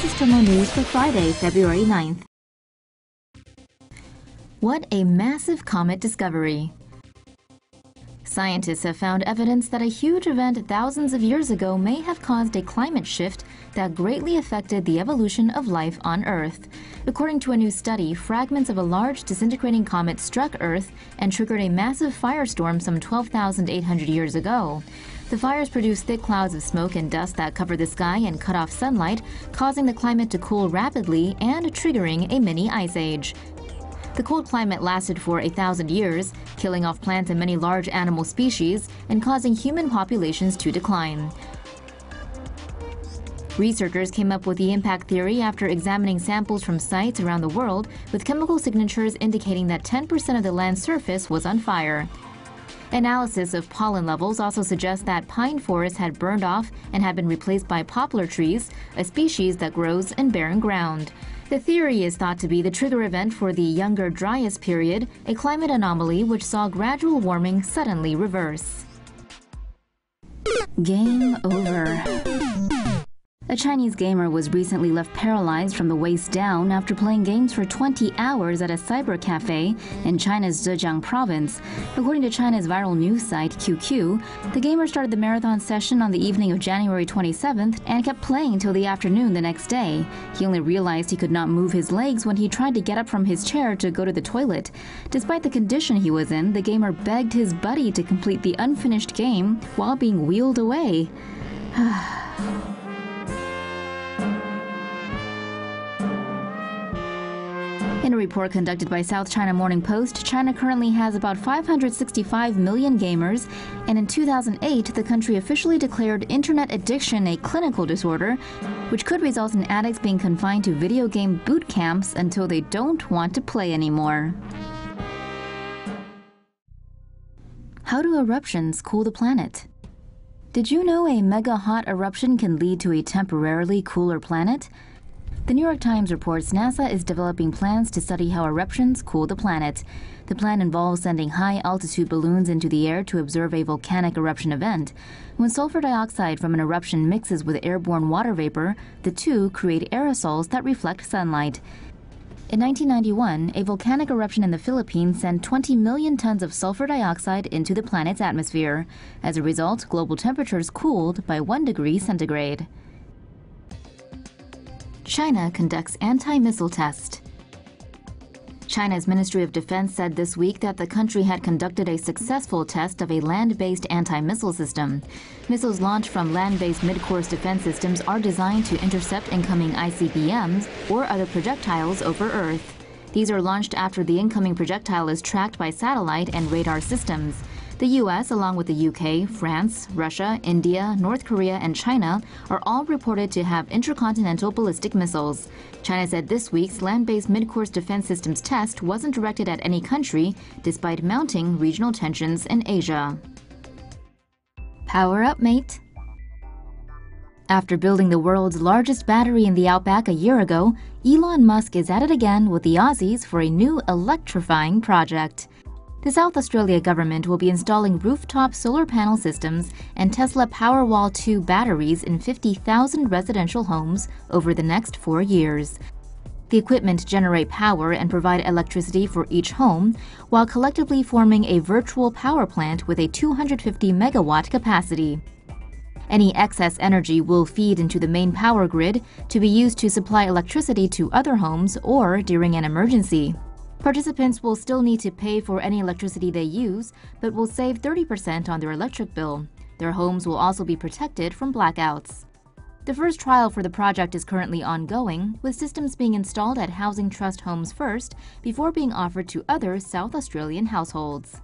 This is TomoNews for Friday, February 9th. What a massive comet discovery! Scientists have found evidence that a huge event thousands of years ago may have caused a climate shift that greatly affected the evolution of life on Earth. According to a new study, fragments of a large disintegrating comet struck Earth and triggered a massive firestorm some 12,800 years ago. The fires produced thick clouds of smoke and dust that covered the sky and cut off sunlight, causing the climate to cool rapidly and triggering a mini ice age. The cold climate lasted for 1,000 years, killing off plants and many large animal species and causing human populations to decline. Researchers came up with the impact theory after examining samples from sites around the world with chemical signatures indicating that 10% of the land's surface was on fire. Analysis of pollen levels also suggests that pine forests had burned off and had been replaced by poplar trees, a species that grows in barren ground. The theory is thought to be the trigger event for the Younger Dryas period, a climate anomaly which saw gradual warming suddenly reverse. Game over. A Chinese gamer was recently left paralyzed from the waist down after playing games for 20 hours at a cyber café in China's Zhejiang province. According to China's viral news site QQ, the gamer started the marathon session on the evening of January 27th and kept playing till the afternoon the next day. He only realized he could not move his legs when he tried to get up from his chair to go to the toilet. Despite the condition he was in, the gamer begged his buddy to complete the unfinished game while being wheeled away. In a report conducted by South China Morning Post, China currently has about 565 million gamers, and in 2008, the country officially declared internet addiction a clinical disorder, which could result in addicts being confined to video game boot camps until they don't want to play anymore. How do eruptions cool the planet? Did you know a mega-hot eruption can lead to a temporarily cooler planet? The New York Times reports NASA is developing plans to study how eruptions cool the planet. The plan involves sending high-altitude balloons into the air to observe a volcanic eruption event. When sulfur dioxide from an eruption mixes with airborne water vapor, the two create aerosols that reflect sunlight. In 1991, a volcanic eruption in the Philippines sent 20 million tons of sulfur dioxide into the planet's atmosphere. As a result, global temperatures cooled by 1 degree centigrade. China conducts anti-missile test. China's Ministry of Defense said this week that the country had conducted a successful test of a land-based anti-missile system. Missiles launched from land-based mid-course defense systems are designed to intercept incoming ICBMs or other projectiles over Earth. These are launched after the incoming projectile is tracked by satellite and radar systems. The U.S., along with the UK, France, Russia, India, North Korea, and China, are all reported to have intercontinental ballistic missiles. China said this week's land-based mid-course defense systems test wasn't directed at any country, despite mounting regional tensions in Asia. Power up, mate! After building the world's largest battery in the outback a year ago, Elon Musk is at it again with the Aussies for a new electrifying project. The South Australia government will be installing rooftop solar panel systems and Tesla Powerwall 2 batteries in 50,000 residential homes over the next 4 years. The equipment generate power and provide electricity for each home, while collectively forming a virtual power plant with a 250 megawatt capacity. Any excess energy will feed into the main power grid to be used to supply electricity to other homes or during an emergency. Participants will still need to pay for any electricity they use, but will save 30% on their electric bill. Their homes will also be protected from blackouts. The first trial for the project is currently ongoing, with systems being installed at Housing Trust homes first before being offered to other South Australian households.